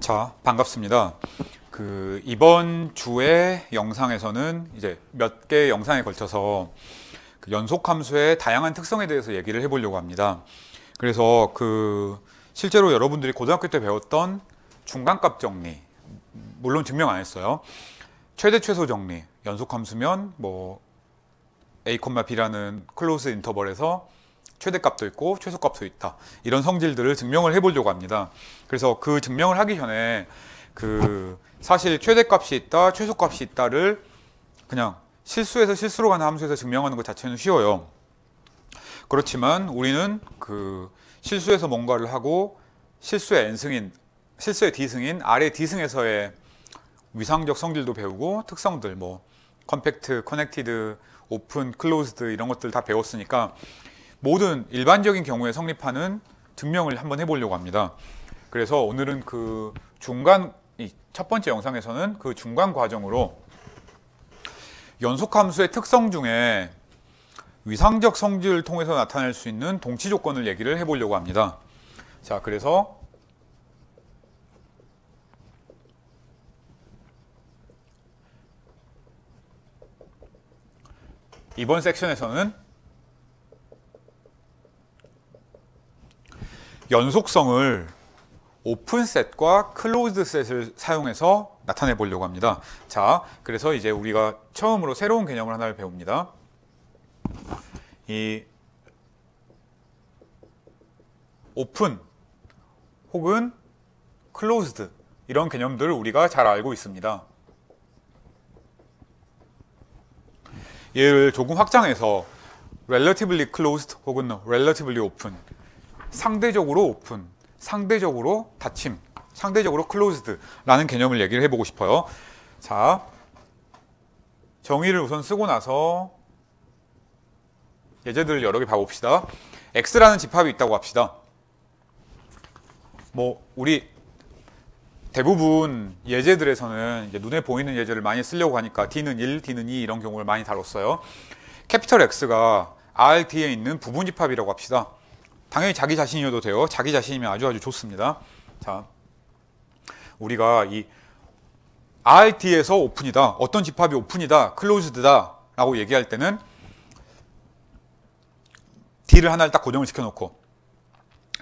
자, 반갑습니다. 이번 주의 영상에서는 이제 몇 개의 영상에 걸쳐서 연속 함수의 다양한 특성에 대해서 얘기를 해보려고 합니다. 그래서 실제로 여러분들이 고등학교 때 배웠던 중간값 정리, 물론 증명 안 했어요. 최대 최소 정리, 연속 함수면 a, b라는 클로즈 인터벌에서 최대값도 있고 최소값도 있다. 이런 성질들을 증명을 해보려고 합니다. 그래서 그 증명을 하기 전에 사실 최대값이 있다, 최소값이 있다를 그냥 실수에서 실수로 가는 함수에서 증명하는 것 자체는 쉬워요. 그렇지만 우리는 실수에서 뭔가를 하고 실수의 n승인, 실수의 d승인, R의 d승에서의 위상적 성질도 배우고 특성들, 컴팩트, 커넥티드, 오픈, 클로즈드 이런 것들 다 배웠으니까 모든 일반적인 경우에 성립하는 증명을 한번 해보려고 합니다. 그래서 오늘은 첫 번째 영상에서는 그 중간 과정으로 연속함수의 특성 중에 위상적 성질을 통해서 나타낼 수 있는 동치 조건을 얘기를 해보려고 합니다. 자, 그래서 이번 섹션에서는 연속성을 오픈셋과 클로즈드셋을 사용해서 나타내 보려고 합니다. 자, 그래서 이제 우리가 처음으로 새로운 개념을 하나를 배웁니다. 이 오픈 혹은 클로즈드 이런 개념들을 우리가 잘 알고 있습니다. 얘를 조금 확장해서 relatively closed 혹은 relatively open, 상대적으로 오픈, 상대적으로 닫힘, 상대적으로 클로즈드라는 개념을 얘기를 해보고 싶어요. 자, 정의를 우선 쓰고 나서 예제들을 여러 개 봐봅시다. X라는 집합이 있다고 합시다. 우리 대부분 예제들에서는 이제 눈에 보이는 예제를 많이 쓰려고 하니까 D는 1, D는 2 이런 경우를 많이 다뤘어요. 캐피털 X가 R, D에 있는 부분 집합이라고 합시다. 당연히 자기 자신이어도 돼요. 자기 자신이면 아주 좋습니다. 자, 우리가 이 RD에서 오픈이다, 어떤 집합이 오픈이다, 클로즈드다 라고 얘기할 때는 D를 하나를 딱 고정을 시켜놓고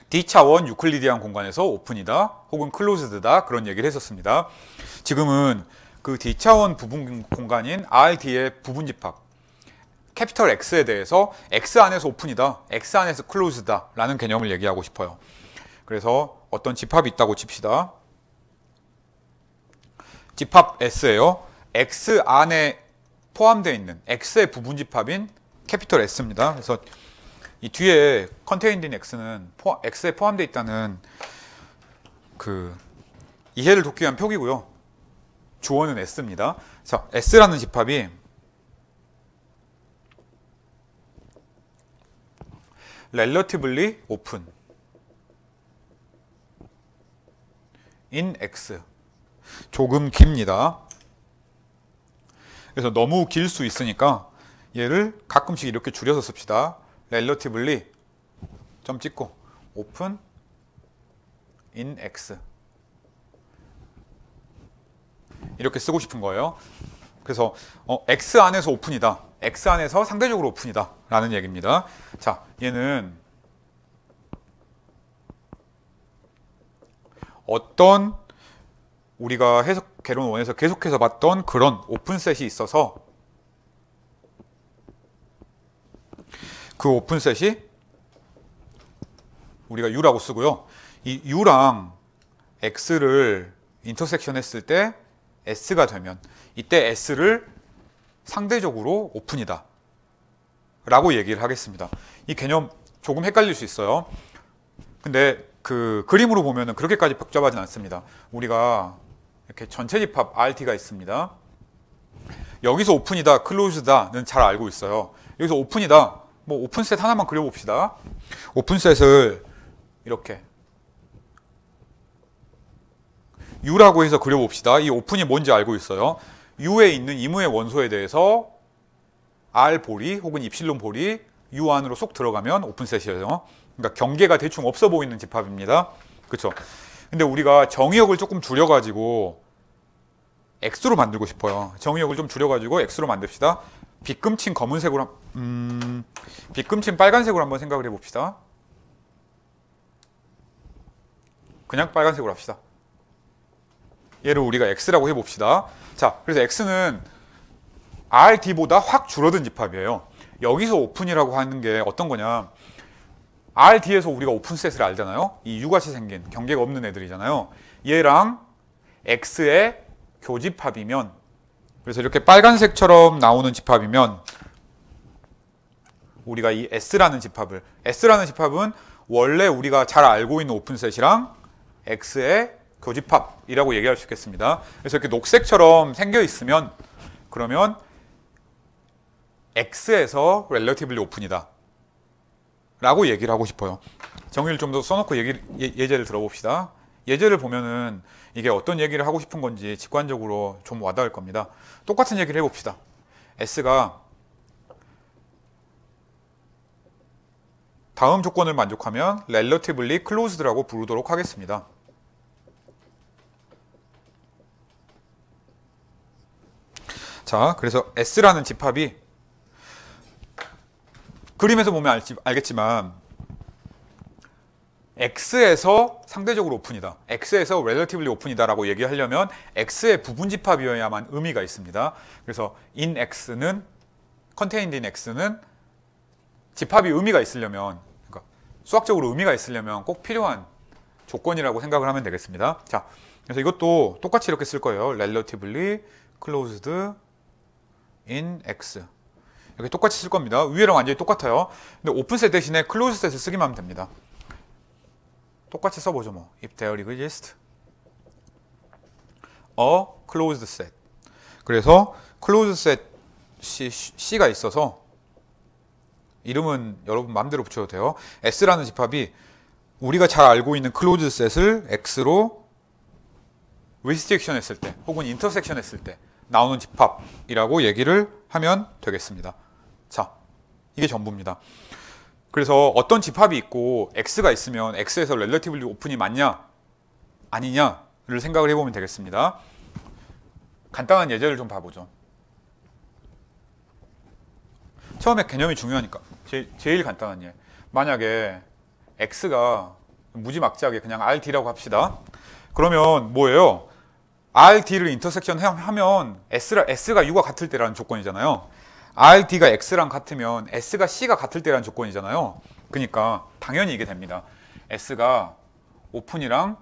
D차원 유클리디안 공간에서 오픈이다 혹은 클로즈드다 그런 얘기를 했었습니다. 지금은 그 D차원 부분 공간인 RD의 부분 집합 캐피털 X에 대해서 X 안에서 오픈이다, X 안에서 클로즈다 라는 개념을 얘기하고 싶어요. 그래서 어떤 집합이 있다고 칩시다. 집합 S예요. X 안에 포함되어 있는 X의 부분 집합인 캐피털 S입니다. 그래서 이 뒤에 contained in X는 X에 포함되어 있다는 이해를 돕기 위한 표기고요. 주어는 S입니다. 자, S라는 집합이 relatively open in X, 조금 깁니다. 그래서 너무 길 수 있으니까 얘를 가끔씩 이렇게 줄여서 씁시다. relatively 점 찍고 open in X 이렇게 쓰고 싶은 거예요. 그래서 X 안에서 오픈이다, X 안에서 상대적으로 오픈이다 라는 얘기입니다. 자, 얘는 어떤 우리가 해석 개론 1에서 계속해서 봤던 그런 오픈셋이 있어서 그 오픈셋이 우리가 U라고 쓰고요. 이 U랑 X를 인터섹션 했을 때 S가 되면 이때 S를 상대적으로 오픈이다 라고 얘기를 하겠습니다. 이 개념 조금 헷갈릴 수 있어요. 근데 그림으로 보면은 그렇게까지 복잡하진 않습니다. 우리가 이렇게 전체 집합 RT가 있습니다. 여기서 오픈이다, 클로즈다는 잘 알고 있어요. 여기서 오픈이다, 오픈셋 하나만 그려봅시다. 오픈셋을 이렇게 U라고 해서 그려봅시다. 이 오픈이 뭔지 알고 있어요. U에 있는 이무의 원소에 대해서 R 볼이 혹은 입실론 볼이 U 안으로 쏙 들어가면 오픈셋이에요. 그러니까 경계가 대충 없어 보이는 집합입니다. 그렇죠? 근데 우리가 정의역을 조금 줄여가지고 X로 만들고 싶어요. 정의역을 좀 줄여가지고 X로 만듭시다. 빗금친 검은색으로, 빗금친 빨간색으로 한번 생각을 해봅시다. 그냥 빨간색으로 합시다. 얘를 우리가 X라고 해봅시다. 자, 그래서 X는 RD보다 확 줄어든 집합이에요. 여기서 오픈이라고 하는 게 어떤 거냐. RD에서 우리가 오픈셋을 알잖아요. 이 U같이 생긴 경계가 없는 애들이잖아요. 얘랑 X의 교집합이면, 그래서 이렇게 빨간색처럼 나오는 집합이면 우리가 이 S라는 집합은 원래 우리가 잘 알고 있는 오픈셋이랑 X의 교집합이라고 얘기할 수 있겠습니다. 그래서 이렇게 녹색처럼 생겨 있으면 그러면 X에서 relatively 오픈이다 라고 얘기를 하고 싶어요. 정의를 좀 더 써놓고 예제를 들어봅시다. 예제를 보면은 이게 어떤 얘기를 하고 싶은 건지 직관적으로 좀 와닿을 겁니다. 똑같은 얘기를 해봅시다. S가 다음 조건을 만족하면 relatively closed라고 부르도록 하겠습니다. 자, 그래서 S라는 집합이 그림에서 보면 알겠지만 X에서 상대적으로 오픈이다. X에서 relatively 오픈이다 라고 얘기하려면 X의 부분 집합이어야만 의미가 있습니다. 그래서 in X는, contained in X는 집합이 의미가 있으려면, 그러니까 수학적으로 의미가 있으려면 꼭 필요한 조건이라고 생각을 하면 되겠습니다. 자, 그래서 이것도 똑같이 이렇게 쓸 거예요. relatively closed in X. 이렇게 똑같이 쓸 겁니다. 위에랑 완전히 똑같아요. 근데 오픈셋 대신에 클로즈셋을 쓰기만 하면 됩니다. 똑같이 써보죠 뭐. If there exists a closed set. 그래서 closed set C가 있어서 이름은 여러분 마음대로 붙여도 돼요. S라는 집합이 우리가 잘 알고 있는 closed set을 X로 restriction 했을 때 혹은 intersection 했을 때 나오는 집합이라고 얘기를 하면 되겠습니다. 자, 이게 전부입니다. 그래서 어떤 집합이 있고 X가 있으면 X에서 relatively 오픈이 맞냐 아니냐를 생각을 해보면 되겠습니다. 간단한 예제를 좀 봐보죠. 처음에 개념이 중요하니까 제일 간단한 예. 만약에 X가 무지막지하게 그냥 RD라고 합시다. 그러면 뭐예요? RD를 인터섹션 하면 S가 U가 같을 때라는 조건이잖아요. RD가 X랑 같으면 S가 C가 같을 때라는 조건이잖아요. 그러니까 당연히 이게 됩니다. S가 오픈이랑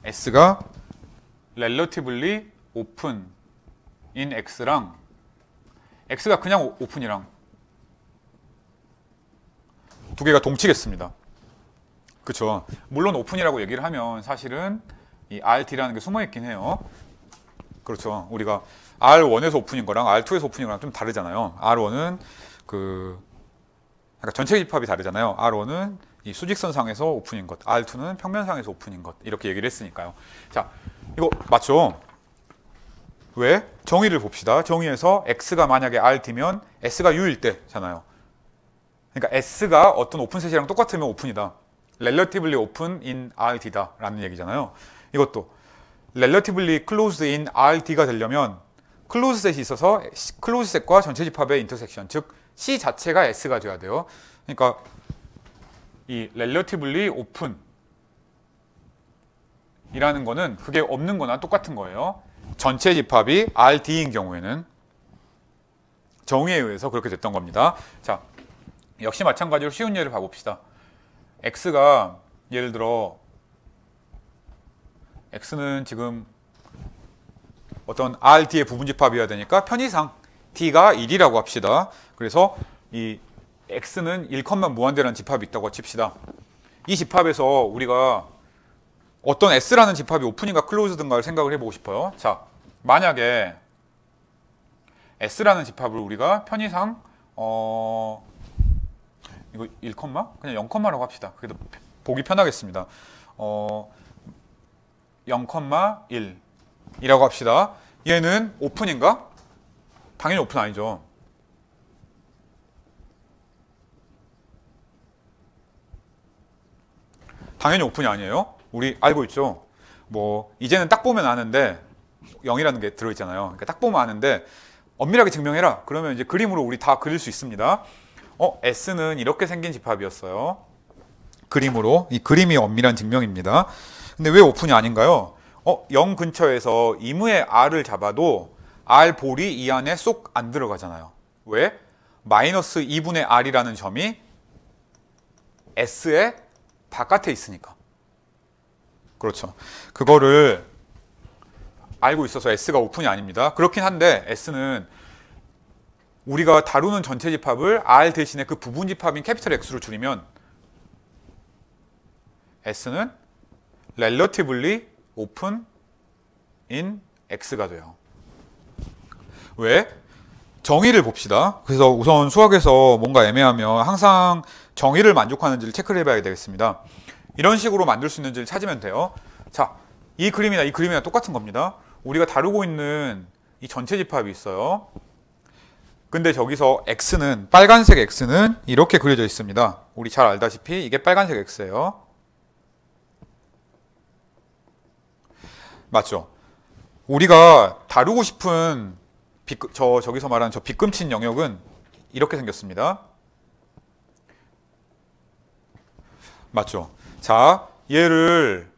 S가 relatively open in X랑 X가 그냥 오픈이랑 두 개가 동치겠습니다. 그렇죠. 물론 오픈이라고 얘기를 하면 사실은 이 RD라는 게 숨어 있긴 해요. 그렇죠. 우리가 R1에서 오픈인 거랑 R2에서 오픈인 거랑 좀 다르잖아요. R1은 그러니까 전체 집합이 다르잖아요. R1은 이 수직선상에서 오픈인 것, R2는 평면상에서 오픈인 것 이렇게 얘기를 했으니까요. 자, 이거 맞죠? 왜? 정의를 봅시다. 정의에서 X가 만약에 RD면 S가 U일 때잖아요. 그러니까 S가 어떤 오픈셋이랑 똑같으면 오픈이다. relatively open in RD다 라는 얘기잖아요. 이것도 relatively closed in RD가 되려면 클로즈 셋이 있어서 클로즈 셋과 전체 집합의 인터섹션, 즉 C 자체가 S가 돼야 돼요. 그러니까 이 relatively open 이라는 거는 그게 없는 거나 똑같은 거예요. 전체 집합이 RD인 경우에는 정의에 의해서 그렇게 됐던 겁니다. 자, 역시 마찬가지로 쉬운 예를 봐봅시다. X가 예를 들어 X는 지금 어떤 RD의 부분집합이어야 되니까 편의상 D가 1이라고 합시다. 그래서 이 X는 1, 무한대라는 집합이 있다고 칩시다. 이 집합에서 우리가 어떤 S라는 집합이 오픈인가 클로즈든가를 생각을 해보고 싶어요. 자, 만약에 S라는 집합을 우리가 편의상 이거 1, 그냥 0,라고 합시다. 그래도 보기 편하겠습니다. 0,1 이라고 합시다. 얘는 오픈인가? 당연히 오픈 아니죠. 당연히 오픈이 아니에요. 우리 알고 있죠. 뭐 이제는 딱 보면 아는데 0이라는 게 들어있잖아요. 그러니까 딱 보면 아는데 엄밀하게 증명해라. 그러면 이제 그림으로 우리 다 그릴 수 있습니다. S는 이렇게 생긴 집합이었어요. 그림으로. 이 그림이 엄밀한 증명입니다. 근데 왜 오픈이 아닌가요? 0 근처에서 이무의 R을 잡아도 R 볼이 이 안에 쏙 안 들어가잖아요. 왜? 마이너스 2분의 R이라는 점이 S의 바깥에 있으니까. 그렇죠. 그거를 알고 있어서 S가 오픈이 아닙니다. 그렇긴 한데 S는 우리가 다루는 전체 집합을 R 대신에 그 부분 집합인 캐피털 X로 줄이면 S는 relatively open in X가 돼요. 왜? 정의를 봅시다. 그래서 우선 수학에서 뭔가 애매하면 항상 정의를 만족하는지를 체크를 해봐야 되겠습니다. 이런 식으로 만들 수 있는지를 찾으면 돼요. 자, 이 그림이나 똑같은 겁니다. 우리가 다루고 있는 이 전체 집합이 있어요. 근데 저기서 X는, 빨간색 X는 이렇게 그려져 있습니다. 우리 잘 알다시피 이게 빨간색 X예요. 맞죠? 우리가 다루고 싶은 저기서 말하는 저 빗금친 영역은 이렇게 생겼습니다. 맞죠? 자, 얘를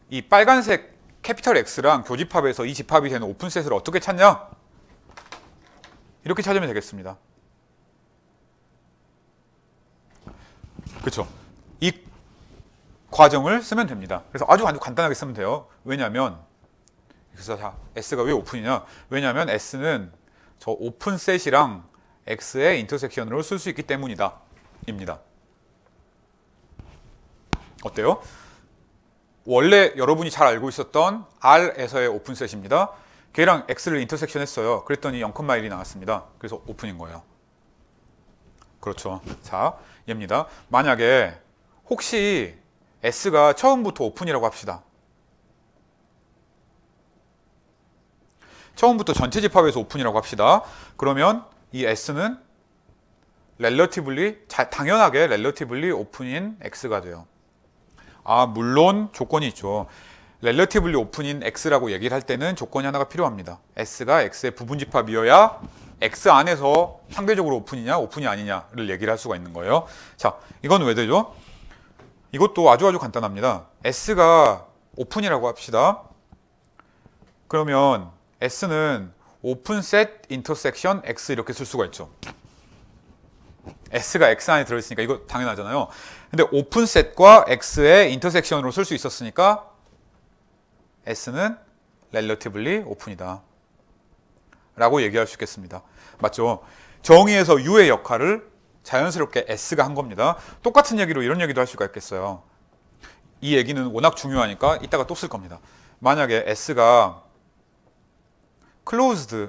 이 빨간색 캐피털 X랑 교집합에서 이 집합이 되는 오픈셋을 어떻게 찾냐? 이렇게 찾으면 되겠습니다. 그렇죠? 이 과정을 쓰면 됩니다. 그래서 아주 간단하게 쓰면 돼요. 왜냐하면 그래서 자, S가 왜 오픈이냐? 왜냐하면 S는 저 오픈셋이랑 X의 인터섹션으로 쓸 수 있기 때문이다. 입니다. 어때요? 원래 여러분이 잘 알고 있었던 R에서의 오픈셋입니다. 걔랑 X를 인터섹션 했어요. 그랬더니 0,1이 나왔습니다. 그래서 오픈인 거예요. 그렇죠. 자, 얘입니다. 만약에 혹시 S가 처음부터 오픈이라고 합시다. 처음부터 전체 집합에서 오픈이라고 합시다. 그러면 이 S는 당연하게 relatively open인 X가 돼요. 물론 조건이 있죠. relatively open인 X라고 얘기를 할 때는 조건이 하나가 필요합니다. S가 X의 부분 집합이어야 X 안에서 상대적으로 오픈이냐 오픈이 아니냐를 얘기를 할 수가 있는 거예요. 자, 이건 왜 되죠? 이것도 아주 간단합니다. S가 오픈이라고 합시다. 그러면 S는 오픈셋 인터섹션 X 이렇게 쓸 수가 있죠. S가 X 안에 들어있으니까 이거 당연하잖아요. 근데 오픈셋과 X의 인터섹션으로 쓸 수 있었으니까 S는 relatively open이다 라고 얘기할 수 있겠습니다. 맞죠? 정의에서 U의 역할을 자연스럽게 S가 한 겁니다. 똑같은 얘기로 이런 얘기도 할 수가 있겠어요. 이 얘기는 워낙 중요하니까 이따가 또 쓸 겁니다. 만약에 S가 closed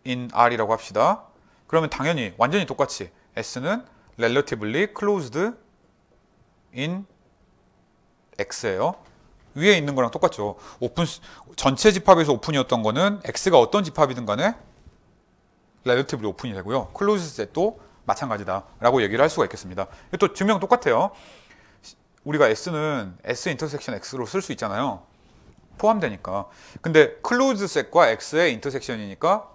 in R이라고 합시다. 그러면 당연히 완전히 똑같이 S는 relatively closed in X예요. 위에 있는 거랑 똑같죠. 전체 집합에서 오픈이었던 거는 X가 어떤 집합이든 간에 relatively open이 되고요. closed set도 마찬가지다 라고 얘기를 할 수가 있겠습니다. 또 증명 똑같아요. 우리가 S는 S 인터섹션 X로 쓸 수 있잖아요. 포함되니까. 근데 closed set과 X의 인터섹션이니까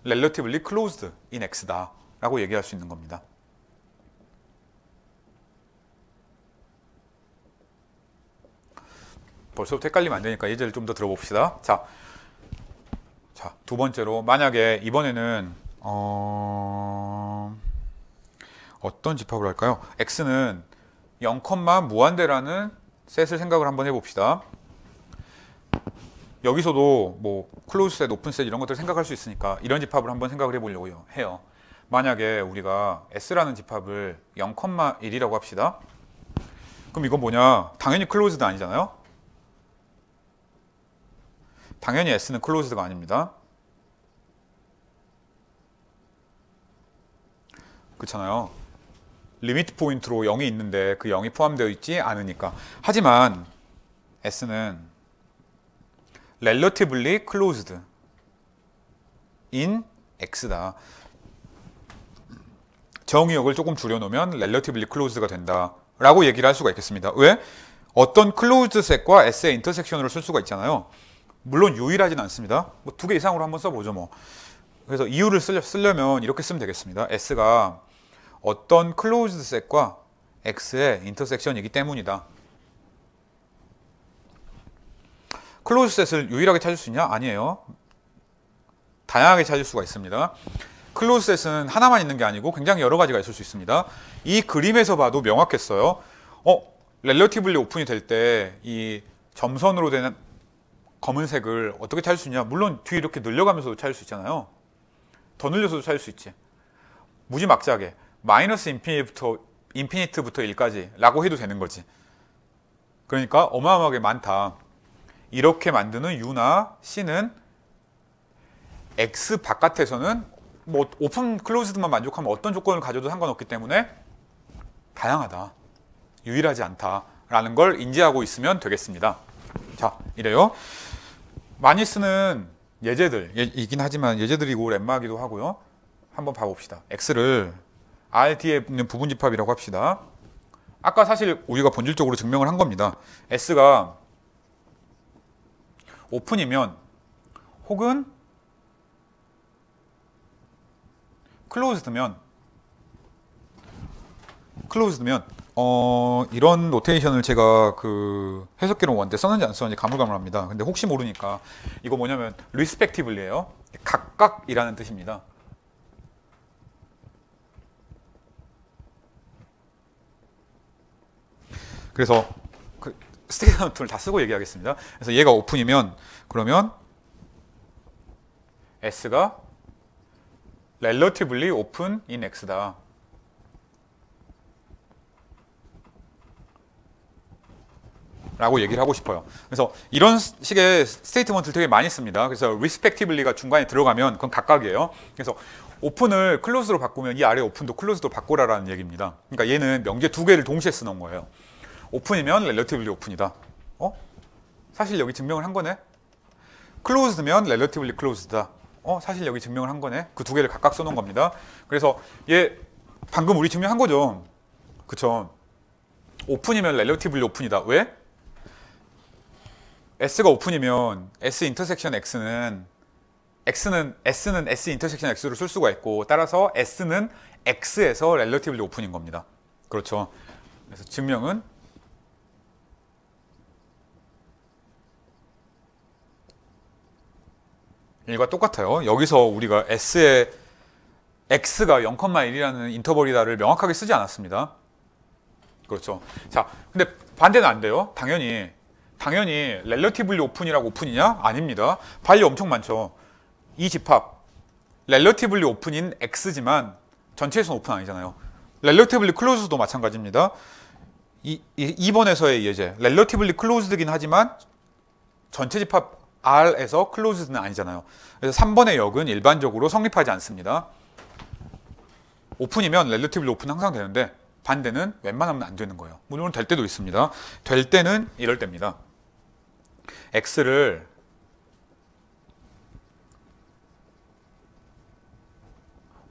relatively closed in X다 라고 얘기할 수 있는 겁니다. 벌써부터 헷갈리면 안 되니까 예제를 좀 더 들어봅시다. 자, 두 번째로 만약에 이번에는 어떤 집합을 할까요? X는 0, 무한대라는 셋을 생각을 한번 해봅시다. 여기서도 뭐 클로즈 셋, 오픈 셋 이런 것들 생각할 수 있으니까 이런 집합을 한번 생각을 해보려고 해요. 만약에 우리가 S라는 집합을 0,1이라고 합시다. 그럼 이건 뭐냐? 당연히 클로즈드 아니잖아요? 당연히 S는 클로즈드가 아닙니다. 그렇잖아요. 리미트 포인트로 0이 있는데 그 0이 포함되어 있지 않으니까. 하지만 S는 relatively closed in X다. 정의역을 조금 줄여놓으면 relatively closed가 된다 라고 얘기를 할 수가 있겠습니다. 왜? 어떤 클로즈드 셋과 S의 인터섹션으로 쓸 수가 있잖아요. 물론 유일하진 않습니다. 뭐 2개 이상으로 한번 써보죠 뭐. 그래서 이유를 쓰려면 이렇게 쓰면 되겠습니다. S가 어떤 클로즈드 셋과 X의 인터섹션이기 때문이다. 클로즈 셋을 유일하게 찾을 수 있냐? 아니에요. 다양하게 찾을 수가 있습니다. 클로즈 셋은 하나만 있는 게 아니고 굉장히 여러 가지가 있을 수 있습니다. 이 그림에서 봐도 명확했어요. 렐러티블리 오픈이 될 때 이 점선으로 된 검은색을 어떻게 찾을 수 있냐? 물론 뒤에 이렇게 늘려가면서도 찾을 수 있잖아요. 더 늘려서도 찾을 수 있지. 무지막지하게 마이너스 인피니트부터 1까지 라고 해도 되는 거지. 그러니까 어마어마하게 많다. 이렇게 만드는 U나 C는 X 바깥에서는 뭐 오픈 클로즈드만 만족하면 어떤 조건을 가져도 상관없기 때문에 다양하다. 유일하지 않다라는 걸 인지하고 있으면 되겠습니다. 자, 이래요. 많이 쓰는 예제들이긴 하지만 예제들이고 lem마기도 하고요. 한번 봐봅시다. X를 R 뒤에 있는 부분집합이라고 합시다. 아까 사실 우리가 본질적으로 증명을 한 겁니다. S가 오픈이면 혹은 클로즈드면 이런 노테이션을 제가 그 해석기로 원때 썼는지 안 썼는지 가물가물합니다. 근데 혹시 모르니까 이거 뭐냐면 respectively예요. 각각이라는 뜻입니다. 그래서 그 스테이트먼트를 다 쓰고 얘기하겠습니다. 그래서 얘가 오픈이면 그러면 S가 relatively open in X다. 라고 얘기를 하고 싶어요. 그래서 이런 식의 스테이트먼트를 되게 많이 씁니다. 그래서 respectively가 중간에 들어가면 그건 각각이에요. 그래서 오픈을 클로즈로 바꾸면 이 아래 오픈도 클로즈로 바꾸라라는 얘기입니다. 그러니까 얘는 명제 2개를 동시에 쓰는 거예요. 오픈이면 relatively open이다. 사실 여기 증명을 한 거네. closed면 relatively closed다. 사실 여기 증명을 한 거네. 그 2개를 각각 써놓은 겁니다. 그래서 얘 방금 우리 증명한 거죠. 그쵸? 오픈이면 relatively open이다. 왜? S가 오픈이면 S 인터섹션 S는 S는 S 인터섹션 X로 쓸 수가 있고 따라서 S는 X에서 relatively open인 겁니다. 그렇죠? 그래서 증명은 일과 똑같아요. 여기서 우리가 S의 X가 0,1이라는 인터벌이다를 명확하게 쓰지 않았습니다. 그렇죠. 자, 근데 반대는 안 돼요. 당연히 relatively open이라고 오픈이냐? 아닙니다. 반리 엄청 많죠. 이 집합 relatively open인 X지만 전체에서는 오픈 아니잖아요. relatively closed도 마찬가지입니다. 2번에서의 예제 relatively closed이긴 하지만 전체 집합 R에서 closed는 아니잖아요. 그래서 3번의 역은 일반적으로 성립하지 않습니다. 오픈이면 relatively open 항상 되는데 반대는 웬만하면 안 되는 거예요. 물론 될 때도 있습니다. 될 때는 이럴 때입니다. X를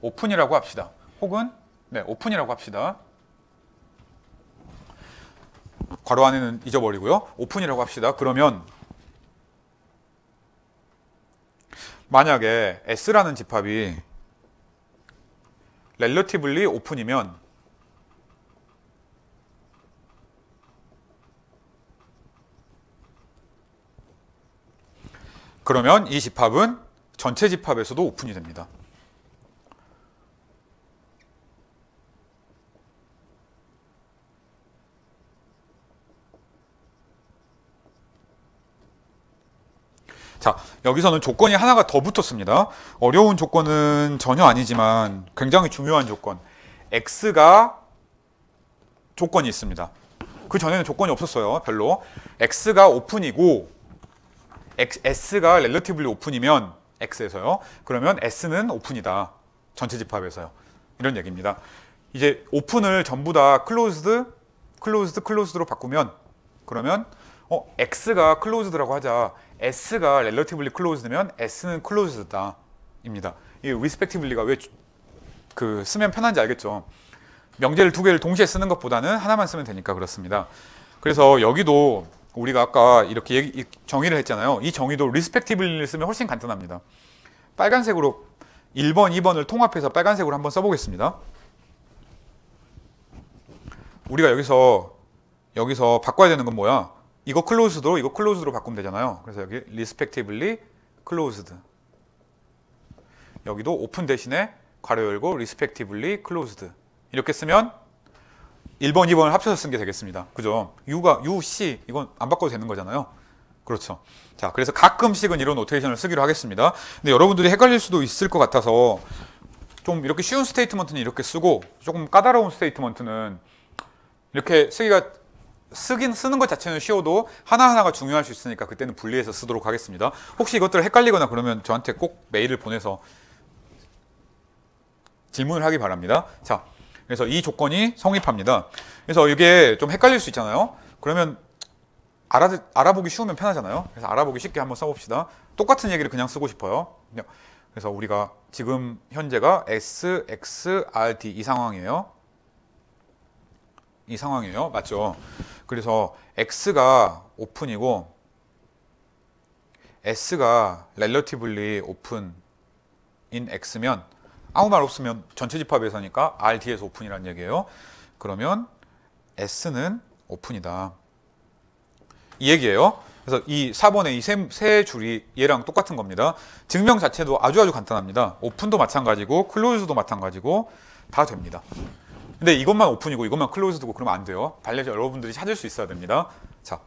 오픈이라고 합시다. 혹은 오픈이라고 합시다. 괄호 안에는 잊어버리고요. 오픈이라고 합시다. 그러면 만약에 S라는 집합이 relatively open이면 그러면 이 집합은 전체 집합에서도 오픈이 됩니다. 자, 여기서는 조건이 하나가 더 붙었습니다. 어려운 조건은 전혀 아니지만 굉장히 중요한 조건. X가 조건이 있습니다. 그 전에는 조건이 없었어요. 별로. X가 오픈이고 S가 relatively open이면 X에서요. 그러면 S는 오픈이다. 전체 집합에서요. 이런 얘기입니다. 이제 오픈을 전부 다 closed로 바꾸면 그러면 X가 closed라고 하자. S가 relatively closed면 S는 closed다 입니다. 이 respectively가 왜 쓰면 편한지 알겠죠? 명제를 두 개를 동시에 쓰는 것보다는 하나만 쓰면 되니까 그렇습니다. 그래서 여기도 우리가 아까 이렇게 정의를 했잖아요. 이 정의도 respectively를 쓰면 훨씬 간단합니다. 빨간색으로 1번, 2번을 통합해서 빨간색으로 한번 써보겠습니다. 우리가 여기서 바꿔야 되는 건 뭐야? 이거 closed로 이거 closed로 바꾸면 되잖아요. 그래서 여기 respectively closed. 여기도 오픈 대신에 괄호 열고 respectively closed. 이렇게 쓰면 1번, 2번을 합쳐서 쓴 게 되겠습니다. 그죠? U, C 이건 안 바꿔도 되는 거잖아요. 그렇죠. 자, 그래서 가끔씩은 이런 노테이션을 쓰기로 하겠습니다. 근데 여러분들이 헷갈릴 수도 있을 것 같아서 좀 이렇게 쉬운 스테이트먼트는 이렇게 쓰고 조금 까다로운 스테이트먼트는 이렇게 쓰는 것 자체는 쉬워도 하나하나가 중요할 수 있으니까 그때는 분리해서 쓰도록 하겠습니다. 혹시 이것들 헷갈리거나 그러면 저한테 꼭 메일을 보내서 질문을 하기 바랍니다. 자, 그래서 이 조건이 성립합니다. 그래서 이게 좀 헷갈릴 수 있잖아요. 그러면 알아보기 쉬우면 편하잖아요. 그래서 알아보기 쉽게 한번 써봅시다. 똑같은 얘기를 그냥 쓰고 싶어요. 그래서 우리가 지금 현재가 S, X, R, D 이 상황이에요. 이 상황이에요. 맞죠? 그래서 X가 오픈이고 S가 relatively open in X면 아무 말 없으면 전체 집합에서니까 R, D에서 오픈이라는 얘기예요. 그러면 S는 오픈이다. 이 얘기예요. 그래서 이 4번의 이 세 줄이 얘랑 똑같은 겁니다. 증명 자체도 아주 간단합니다. 오픈도 마찬가지고 클로즈도 마찬가지고 다 됩니다. 근데 이것만 오픈이고 이것만 클로즈드고 그러면 안 돼요. 반드시 여러분들이 찾을 수 있어야 됩니다. 자,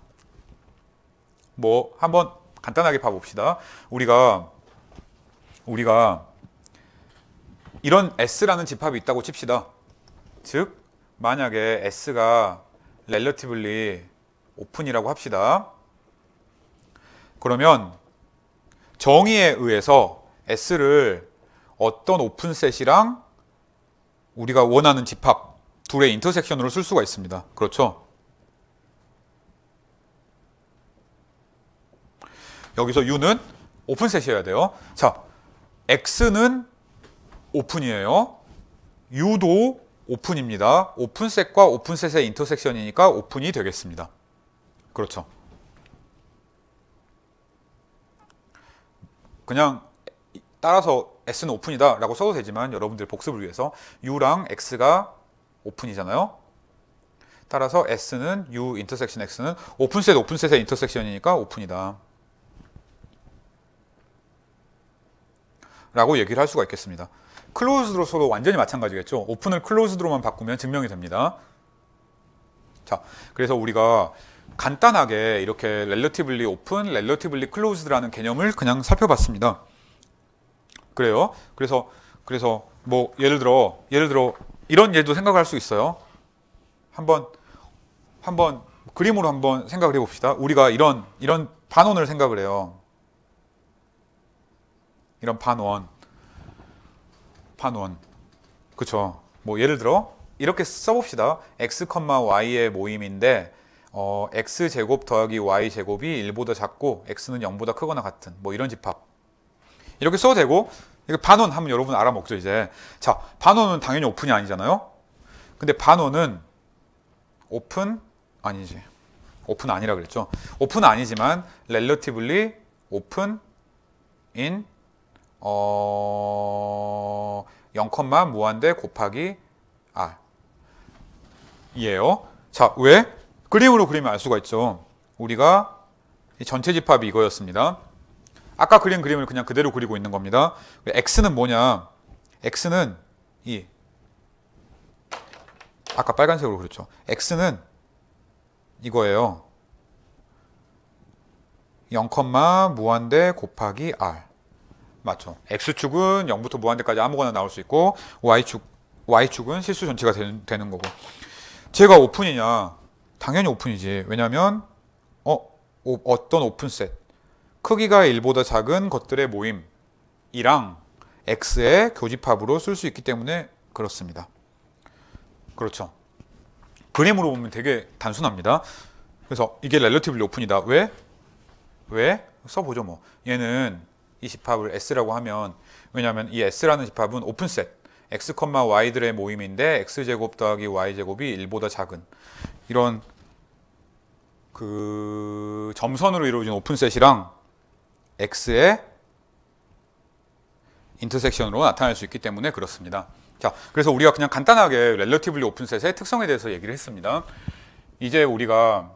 뭐 한번 간단하게 봐봅시다. 우리가 이런 S라는 집합이 있다고 칩시다. 즉 만약에 S가 relatively 오픈이라고 합시다. 그러면 정의에 의해서 S를 어떤 오픈셋이랑 우리가 원하는 집합 둘의 인터섹션으로 쓸 수가 있습니다. 그렇죠? 여기서 U는 오픈셋이어야 돼요. 자, X는 오픈이에요. U도 오픈입니다. 오픈셋과 오픈셋의 인터섹션이니까 오픈이 되겠습니다. 그렇죠. 그냥 따라서 S는 오픈이다 라고 써도 되지만 여러분들 복습을 위해서 U랑 X가 오픈이잖아요. 따라서 S는 U 인터섹션 X는 오픈셋의 인터섹션이니까 오픈이다 라고 얘기를 할 수가 있겠습니다. 클로즈드로서도 완전히 마찬가지겠죠. 오픈을 클로즈드로만 바꾸면 증명이 됩니다. 자, 그래서 우리가 간단하게 이렇게 relatively open, relatively closed라는 개념을 그냥 살펴봤습니다. 그래요. 그래서 뭐 예를 들어 이런 예도 생각할 수 있어요. 한번 그림으로 한번 생각을 해봅시다. 우리가 이런 반원을 생각을 해요. 이런 반원. 그쵸. 뭐 예를 들어 이렇게 써봅시다. x, y의 모임인데 x제곱 더하기 y제곱이 1보다 작고 x는 0보다 크거나 같은 뭐 이런 집합. 이렇게 써도 되고 이거 반원 하면 여러분 알아먹죠 이제. 자, 반원은 당연히 오픈이 아니잖아요. 근데 반원은 오픈 아니지. 오픈 아니라 그랬죠. 오픈 아니지만 relatively open in 0, 무한대 곱하기 R 이에요. 자, 왜? 그림으로 그리면 알 수가 있죠. 우리가 이 전체 집합이 이거였습니다. 아까 그린 그림을 그냥 그대로 그리고 있는 겁니다. X는 뭐냐? X는 아까 빨간색으로 그렸죠. X는 이거예요. 0, 무한대 곱하기 R. 맞죠? X축은 0부터 무한대까지 아무거나 나올 수 있고 Y축은 실수 전체가 되는 거고. 제가 오픈이냐? 당연히 오픈이지. 왜냐하면 어떤 오픈셋 크기가 1보다 작은 것들의 모임이랑 X의 교집합으로 쓸 수 있기 때문에 그렇습니다. 그렇죠. 그림으로 보면 되게 단순합니다. 그래서 이게 relatively open이다. 왜? 써보죠 뭐. 얘는 이 집합을 S라고 하면 왜냐하면 이 S라는 집합은 오픈셋 x, y들의 모임인데 x제곱 더하기 y제곱이 1보다 작은 이런 그 점선으로 이루어진 오픈셋이랑 x의 인터섹션으로 나타날 수 있기 때문에 그렇습니다. 자, 그래서 우리가 그냥 간단하게 렐러티블리 오픈셋의 특성에 대해서 얘기를 했습니다. 이제 우리가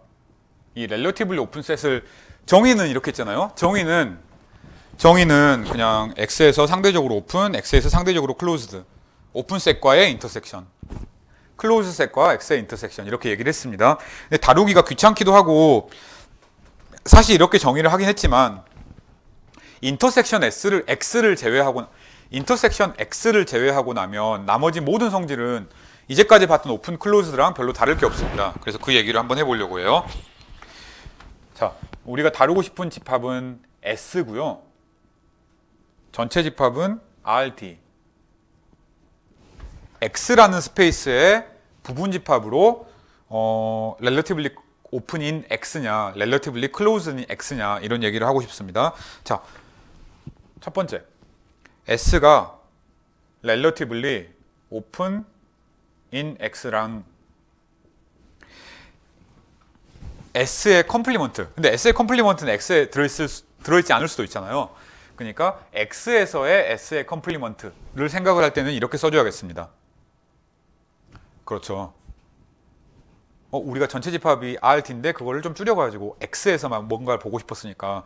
이 렐러티블리 오픈셋을 정의는 이렇게 했잖아요. 정의는 그냥 x에서 상대적으로 오픈, x에서 상대적으로 클로즈드, 오픈셋과의 인터섹션, 클로즈셋과 x의 인터섹션 이렇게 얘기를 했습니다. 근데 다루기가 귀찮기도 하고 사실 이렇게 정의를 하긴 했지만 인터섹션 x를 제외하고 나면 나머지 모든 성질은 이제까지 봤던 오픈 클로즈드랑 별로 다를 게 없습니다. 그래서 그 얘기를 한번 해보려고 해요. 자, 우리가 다루고 싶은 집합은 S고요. 전체 집합은 RT. X라는 스페이스의 부분 집합으로 relatively open인 X냐, relatively closed인 X냐 이런 얘기를 하고 싶습니다. 자, 첫 번째, S가 relatively open in X랑 S의 컴플리먼트. 근데 S의 컴플리먼트는 X에 들어있지 않을 수도 있잖아요. 그러니까 X에서의 S의 컴플리먼트를 생각을 할 때는 이렇게 써줘야겠습니다. 그렇죠. 우리가 전체 집합이 RT인데 그거를 좀 줄여가지고 X에서만 뭔가를 보고 싶었으니까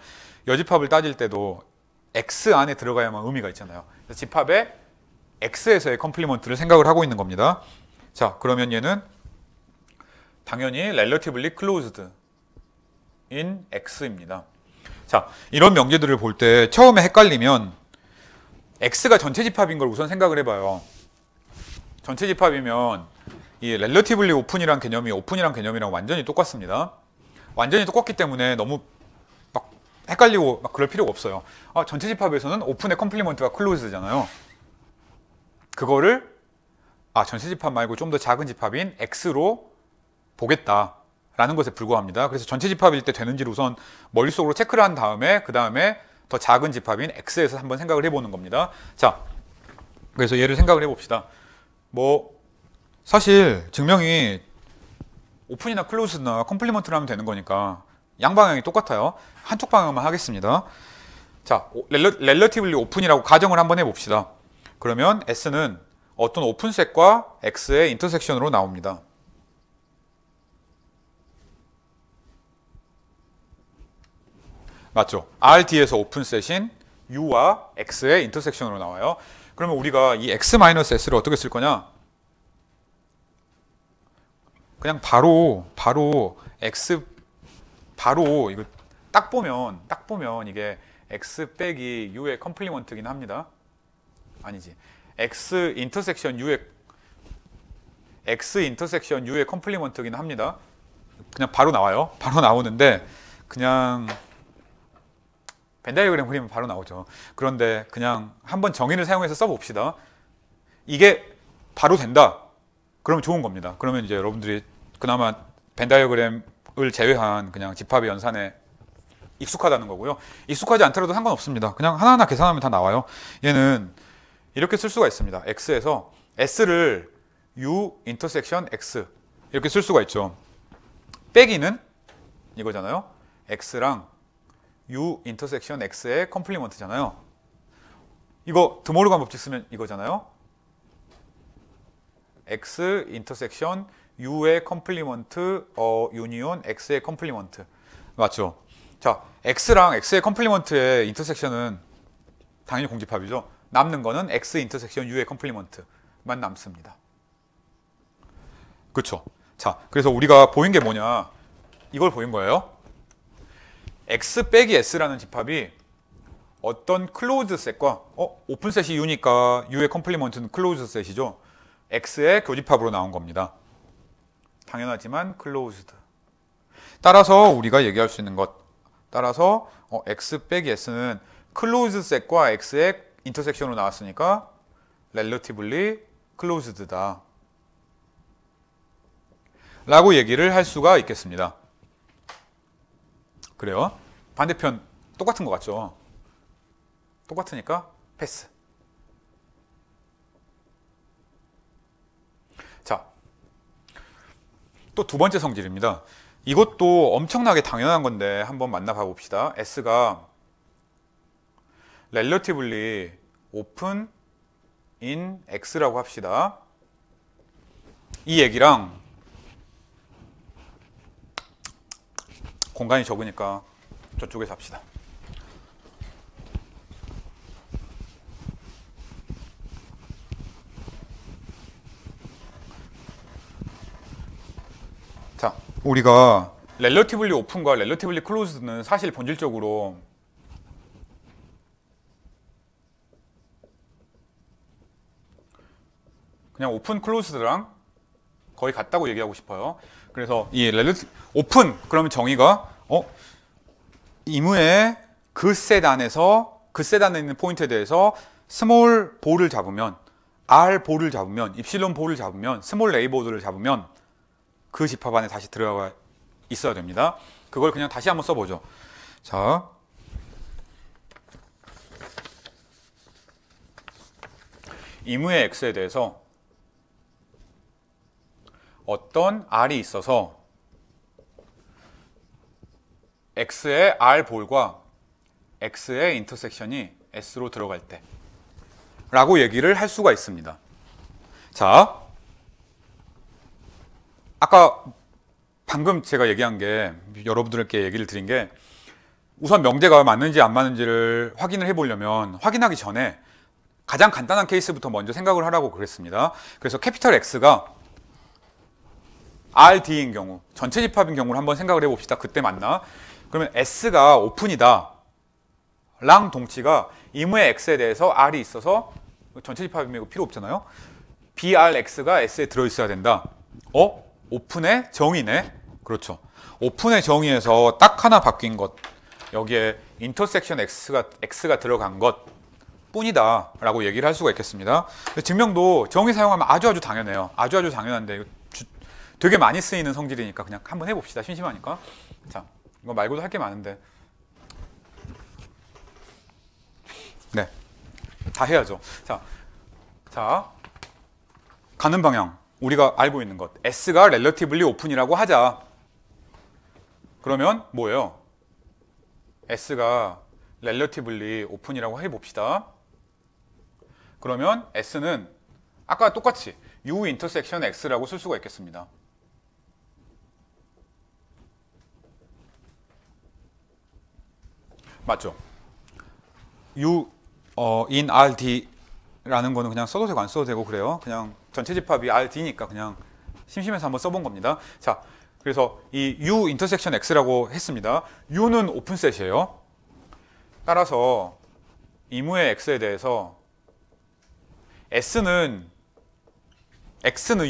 여집합을 따질 때도 X 안에 들어가야만 의미가 있잖아요. 그래서 집합의 X에서의 컴플리먼트를 생각을 하고 있는 겁니다. 자, 그러면 얘는 당연히 relatively closed in X입니다. 자, 이런 명제들을 볼 때 처음에 헷갈리면 X가 전체 집합인 걸 우선 생각을 해봐요. 전체 집합이면 이 relatively open이란 개념이 오픈이란 개념이랑 완전히 똑같습니다. 완전히 똑같기 때문에 너무 막 헷갈리고 막 그럴 필요가 없어요. 전체 집합에서는 오픈의 컴플리먼트가 클로즈잖아요. 그거를 전체 집합 말고 좀 더 작은 집합인 X로 보겠다라는 것에 불과합니다. 그래서 전체 집합일 때 되는지를 우선 머릿속으로 체크를 한 다음에 그 다음에 더 작은 집합인 X에서 한번 생각을 해보는 겁니다. 자, 그래서 얘를 생각을 해봅시다. 사실 증명이 오픈이나 클로즈나 컴플리먼트를 하면 되는 거니까 양방향이 똑같아요. 한쪽 방향만 하겠습니다. 자, relatively open이라고 가정을 한번 해봅시다. 그러면 S는 어떤 오픈셋과 X의 인터섹션으로 나옵니다. 맞죠? RD에서 오픈셋인 U와 X의 인터섹션으로 나와요. 그러면 우리가 이 X-S를 어떻게 쓸 거냐? 그냥 바로 이거 딱 보면 이게 X 빼기 U의 컴플리먼트긴 합니다. 아니지. X 인터섹션 U의 컴플리먼트긴 합니다. 그냥 바로 나와요. 바로 나오는데 그냥 벤 다이어그램 그리면 바로 나오죠. 그런데 그냥 한번 정의를 사용해서 써봅시다. 이게 바로 된다. 그러면 좋은 겁니다. 그러면 이제 여러분들이 그나마 벤 다이어그램을 제외한 그냥 집합의 연산에 익숙하다는 거고요. 익숙하지 않더라도 상관없습니다. 그냥 하나하나 계산하면 다 나와요. 얘는 이렇게 쓸 수가 있습니다. X에서 S를 U 인터섹션 X 이렇게 쓸 수가 있죠. 빼기는 이거잖아요. X랑 U 인터섹션 X의 컴플리먼트잖아요. 이거 드모르간 법칙 쓰면 이거잖아요. X 인터섹션 U의 컴플리먼트 유니온 X의 컴플리먼트 맞죠? 자, X랑 X의 컴플리먼트의 인터섹션은 당연히 공집합이죠. 남는 거는 X 인터섹션 U의 컴플리먼트만 남습니다. 그렇죠? 자, 그래서 우리가 보인 게 뭐냐? 이걸 보인 거예요. X 빼기 S라는 집합이 어떤 클로즈 셋과 오픈 셋이 U니까 U의 컴플리먼트는 클로즈 셋이죠. X의 교집합으로 나온 겁니다. 당연하지만 클로즈드. 따라서 우리가 얘기할 수 있는 것. 따라서 X 빼기 S는 클로즈 셋과 X의 인터섹션으로 나왔으니까 relatively closed다. 라고 얘기를 할 수가 있겠습니다. 그래요. 반대편 똑같은 것 같죠? 똑같으니까 패스. 또 두 번째 성질입니다. 이것도 엄청나게 당연한 건데 한번 만나봐 봅시다. S가 relatively open in X라고 합시다. 이 얘기랑 공간이 적으니까 저쪽에서 합시다. 자, 우리가 relatively open과 relatively closed는 사실 본질적으로 그냥 open closed랑 거의 같다고 얘기하고 싶어요. 그래서 이 open 그러면 정의가 이무의 그 셋 안에서 그 셋 안에 있는 포인트에 대해서 스몰 볼을 잡으면 R 볼을 잡으면 입실론 볼을 잡으면 스몰 A 볼을 잡으면 그 집합 안에 다시 들어가 있어야 됩니다. 그걸 그냥 다시 한번 써보죠. 자, 이무의 X에 대해서 어떤 R이 있어서 X의 R 볼과 X의 인터섹션이 S로 들어갈 때 라고 얘기를 할 수가 있습니다. 자, 아까 방금 제가 얘기한 게 여러분들께 얘기를 드린 게 우선 명제가 맞는지 안 맞는지를 확인을 해보려면 확인하기 전에 가장 간단한 케이스부터 먼저 생각을 하라고 그랬습니다. 그래서 캐피털 X가 RD인 경우, 전체 집합인 경우를 한번 생각을 해봅시다. 그때 맞나? 그러면 S가 오픈이다 랑 동치가 이무의 X에 대해서 R이 있어서 전체 집합이면 필요 없잖아요. BRX가 S에 들어있어야 된다. 오픈의 정의네. 그렇죠. 오픈의 정의에서 딱 하나 바뀐 것, 여기에 인터섹션 X가 들어간 것 뿐이다 라고 얘기를 할 수가 있겠습니다. 증명도 정의 사용하면 아주 당연해요. 아주 당연한데 되게 많이 쓰이는 성질이니까 그냥 한번 해봅시다. 심심하니까. 자, 이거 말고도 할 게 많은데. 네, 다 해야죠. 자, 가는 방향. 우리가 알고 있는 것. S가 relatively open이라고 하자. 그러면 뭐예요? S가 relatively open이라고 해봅시다. 그러면 S는 아까 똑같이 U 인터섹션 X라고 쓸 수가 있겠습니다. 맞죠? U in RD라는 거는 그냥 써도 되고 안 써도 되고 그래요. 그냥 전체 집합이 RD니까 그냥 심심해서 한번 써본 겁니다. 자, 그래서 이 U 인터섹션 X라고 했습니다. U는 오픈셋이에요. 따라서 이무의 X에 대해서 X는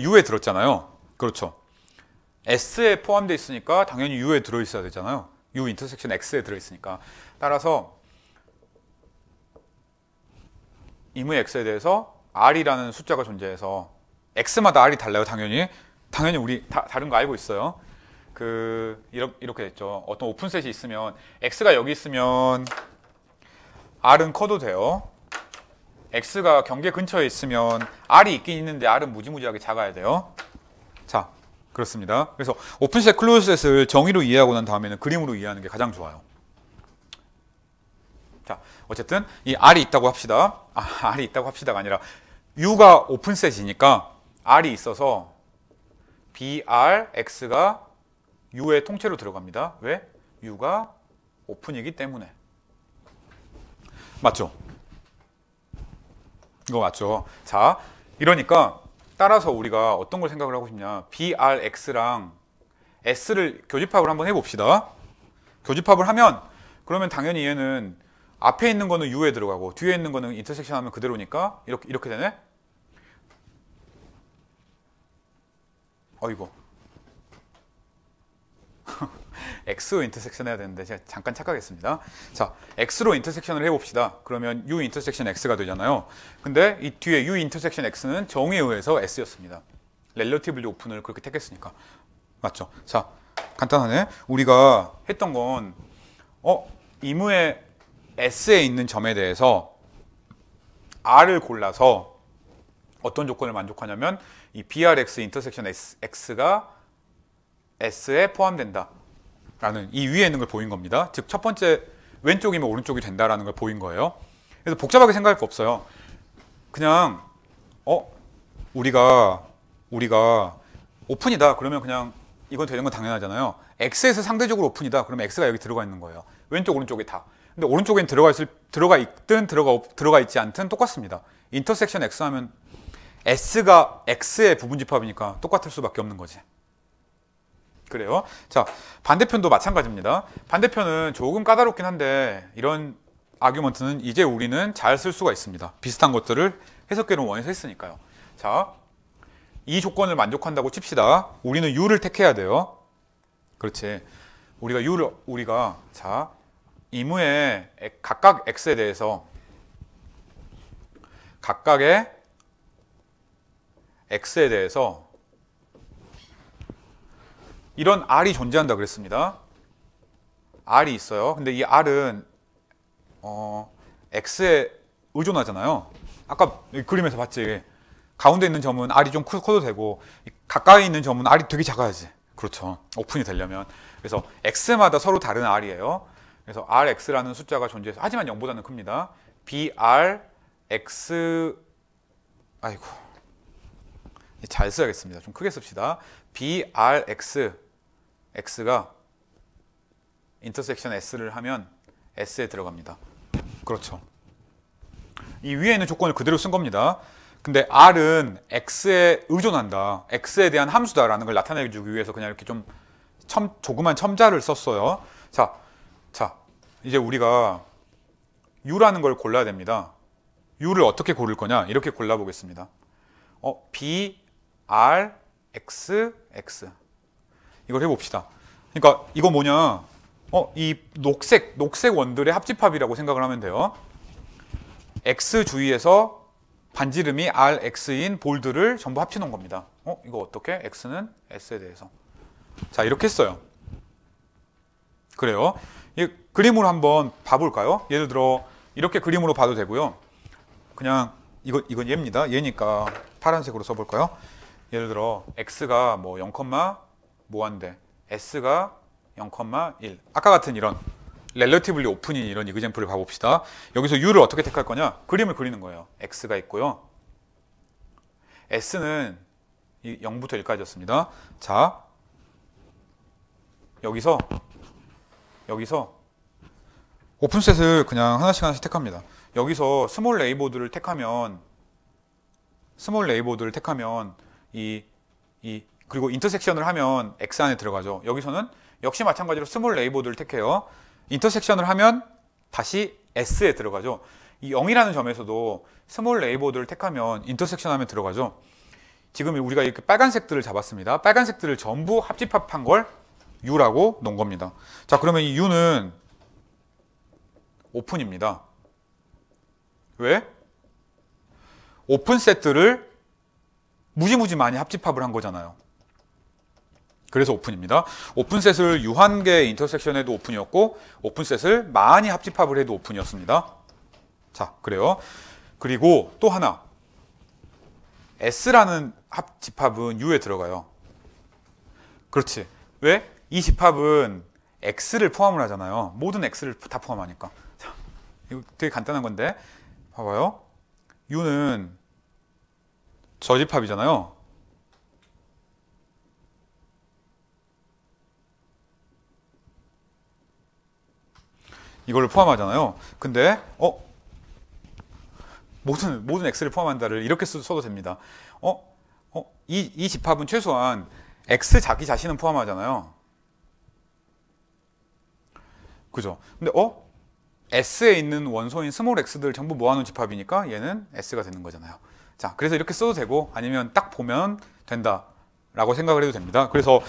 U에 들었잖아요. 그렇죠. S에 포함되어 있으니까 당연히 U에 들어있어야 되잖아요. U 인터섹션 X에 들어있으니까. 따라서 이무의 X에 대해서 R이라는 숫자가 존재해서 X마다 R이 달라요. 당연히 우리 다른 거 알고 있어요. 이렇게 됐죠. 어떤 오픈셋이 있으면 X가 여기 있으면 R은 커도 돼요. X가 경계 근처에 있으면 R이 있긴 있는데 R은 무지무지하게 작아야 돼요. 자, 그렇습니다. 그래서 오픈셋, 클로즈셋을 정의로 이해하고 난 다음에는 그림으로 이해하는 게 가장 좋아요. 자, 어쨌든 이 R이 있다고 합시다. R이 있다고 합시다가 아니라 U가 오픈셋이니까 R이 있어서 BRX가 U의 통째로 들어갑니다. 왜? U가 오픈이기 때문에. 맞죠? 이거 맞죠? 자, 이러니까 따라서 우리가 어떤 걸 생각을 하고 싶냐? BRX랑 S를 교집합을 한번 해봅시다. 교집합을 하면 그러면 당연히 얘는 앞에 있는 거는 U에 들어가고 뒤에 있는 거는 인터섹션 하면 그대로니까 이렇게 되네? 어이구. X로 인터섹션 해야 되는데 제가 잠깐 착각했습니다. 자, X로 인터섹션을 해봅시다. 그러면 U 인터섹션 X가 되잖아요. 근데 이 뒤에 U 인터섹션 X는 정의에 의해서 S였습니다. 렐러티블리 오픈을 그렇게 택했으니까. 맞죠? 자, 간단하네. 우리가 했던 건 이무의 S에 있는 점에 대해서 R을 골라서 어떤 조건을 만족하냐면 이 BRX 인터섹션 X가 S에 포함된다 라는 이 위에 있는 걸 보인 겁니다. 즉 첫 번째 왼쪽이면 오른쪽이 된다라는 걸 보인 거예요. 그래서 복잡하게 생각할 거 없어요. 그냥 우리가 오픈이다 그러면 그냥 이건 되는 건 당연하잖아요. X에서 상대적으로 오픈이다 그러면 X가 여기 들어가 있는 거예요. 왼쪽 오른쪽에 다. 근데 오른쪽엔 들어가 있든 들어가 있지 않든 똑같습니다. 인터섹션 X 하면 S가 X의 부분집합이니까 똑같을 수밖에 없는 거지. 그래요. 자, 반대편도 마찬가지입니다. 반대편은 조금 까다롭긴 한데 이런 아규먼트는 이제 우리는 잘 쓸 수가 있습니다. 비슷한 것들을 해석계론 1에서 했으니까요. 자, 이 조건을 만족한다고 칩시다. 우리는 U를 택해야 돼요. 그렇지. 우리가 자, 이무의 각각 X에 대해서 각각의 X에 대해서 이런 R이 존재한다 그랬습니다. R이 있어요. 근데 이 R은 X에 의존하잖아요. 아까 그림에서 봤지. 가운데 있는 점은 R이 좀 커도 되고 가까이 있는 점은 R이 되게 작아야지. 그렇죠. 오픈이 되려면. 그래서 X마다 서로 다른 R이에요. 그래서 Rx라는 숫자가 존재해서 하지만 0보다는 큽니다. BRX 아이고 잘 써야겠습니다. 좀 크게 씁시다. BRX X가 인터섹션 S를 하면 S에 들어갑니다. 그렇죠. 이 위에 있는 조건을 그대로 쓴 겁니다. 근데 R은 X에 의존한다. X에 대한 함수다라는 걸 나타내주기 위해서 그냥 이렇게 좀 조그만 첨자를 썼어요. 자, 이제 우리가 U라는 걸 골라야 됩니다. U를 어떻게 고를 거냐? 이렇게 골라보겠습니다. B, R, X, X. 이걸 해봅시다. 그러니까 이거 뭐냐? 이 녹색 원들의 합집합이라고 생각을 하면 돼요. X 주위에서 반지름이 RX인 볼드를 전부 합쳐놓은 겁니다. 이거 어떻게? X는 S에 대해서. 자, 이렇게 했어요. 그래요. 이 그림으로 한번 봐볼까요? 예를 들어 이렇게 그림으로 봐도 되고요. 그냥 이건 얘입니다. 얘니까 파란색으로 써볼까요? 예를 들어 X가 뭐 0, 뭐한데 S가 0,1. 아까 같은 이런 렐러티블리 오픈인 이런 이그젬플을 봐봅시다. 여기서 U를 어떻게 택할 거냐? 그림을 그리는 거예요. X가 있고요. S는 0부터 1까지였습니다. 자, 여기서 오픈셋을 그냥 하나씩 택합니다. 여기서 스몰 레이보드를 택하면 그리고 인터섹션을 하면 X 안에 들어가죠. 여기서는 역시 마찬가지로 스몰 레이보드를 택해요. 인터섹션을 하면 다시 S에 들어가죠. 이 0이라는 점에서도 스몰 레이보드를 택하면 인터섹션 하면 들어가죠. 지금 우리가 이렇게 빨간색들을 잡았습니다. 빨간색들을 전부 합집합한 걸 U라고 놓은 겁니다. 자, 그러면 이 U는 오픈입니다. 왜? 오픈 세트를 무지무지 많이 합집합을 한 거잖아요. 그래서 오픈입니다. 오픈셋을 유한계 인터섹션에도 오픈이었고 오픈셋을 많이 합집합을 해도 오픈이었습니다. 자, 그래요. 그리고 또 하나 S라는 합집합은 U에 들어가요. 그렇지. 왜? 이 집합은 X를 포함을 하잖아요. 모든 X를 다 포함하니까. 자, 이거 되게 간단한 건데 봐봐요. U는 저 집합이잖아요. 이걸 포함하잖아요. 근데 모든 X를 포함한다를 이렇게 써도 됩니다. 이 집합은 최소한 X 자기 자신은 포함하잖아요. 그죠? 근데 S에 있는 원소인 스몰 x들 전부 모아놓은 집합이니까 얘는 S가 되는 거잖아요. 자, 그래서 이렇게 써도 되고 아니면 딱 보면 된다 라고 생각을 해도 됩니다. 그래서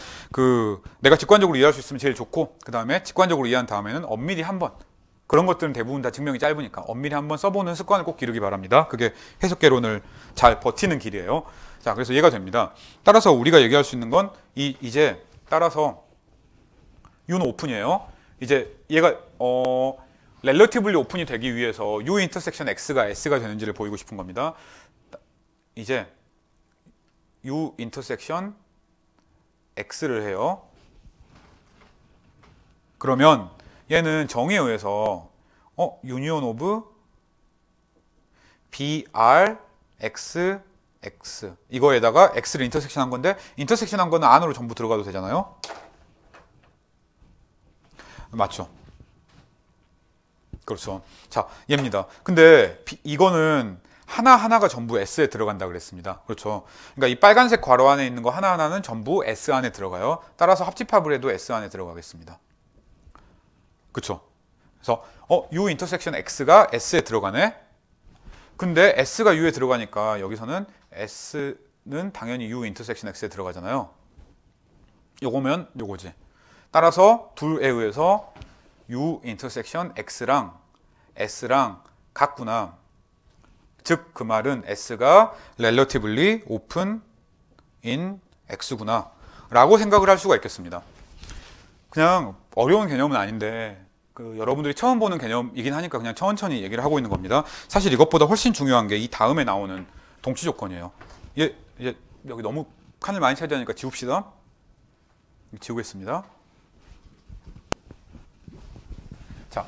내가 직관적으로 이해할 수 있으면 제일 좋고 그 다음에 직관적으로 이해한 다음에는 엄밀히 한번 그런 것들은 대부분 다 증명이 짧으니까 엄밀히 한번 써보는 습관을 꼭 기르기 바랍니다. 그게 해석개론을 잘 버티는 길이에요. 자, 그래서 이해가 됩니다. 따라서 우리가 얘기할 수 있는 건 이제 따라서 U는 오픈이에요. 이제 얘가 렐러티블리 오픈이 되기 위해서 U 인터섹션 X가 S가 되는지를 보이고 싶은 겁니다. 이제 U 인터섹션 X를 해요. 그러면 얘는 정의에 의해서 유니온 오브 BR X X 이거에다가 X를 인터섹션 한 건데 인터섹션 한 거는 안으로 전부 들어가도 되잖아요. 맞죠? 그렇죠. 자, 얘입니다. 근데 이거는 하나하나가 전부 S에 들어간다 그랬습니다. 그렇죠. 그러니까 이 빨간색 괄호 안에 있는 거 하나하나는 전부 S 안에 들어가요. 따라서 합집합을 해도 S 안에 들어가겠습니다. 그렇죠. 그래서 U 인터섹션 X가 S에 들어가네. 근데 S가 U에 들어가니까 여기서는 S는 당연히 U 인터섹션 X에 들어가잖아요. 요거면 요거지. 따라서 둘에 의해서 U 인터섹션 X랑 S랑 같구나. 즉 그 말은 S가 relatively open in X구나 라고 생각을 할 수가 있겠습니다. 그냥 어려운 개념은 아닌데 여러분들이 처음 보는 개념이긴 하니까 그냥 천천히 얘기를 하고 있는 겁니다. 사실 이것보다 훨씬 중요한 게 이 다음에 나오는 동치 조건이에요. 여기 너무 칸을 많이 차지하니까 지웁시다. 지우겠습니다. 자,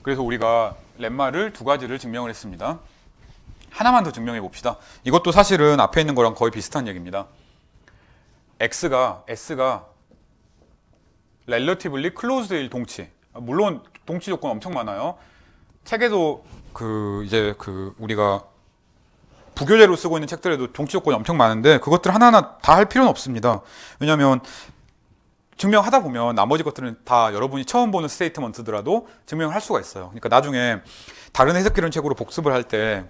그래서 우리가 렘마를 두 가지를 증명을 했습니다. 하나만 더 증명해 봅시다. 이것도 사실은 앞에 있는 거랑 거의 비슷한 얘기입니다. S가 relatively closed일 동치. 물론 동치 조건 엄청 많아요. 책에도 우리가 부교재로 쓰고 있는 책들에도 동치 조건이 엄청 많은데 그것들 하나하나 다 할 필요는 없습니다. 왜냐하면 증명하다 보면 나머지 것들은 다 여러분이 처음 보는 스테이트먼트더라도 증명을 할 수가 있어요. 그러니까 나중에 다른 해석기론 책으로 복습을 할 때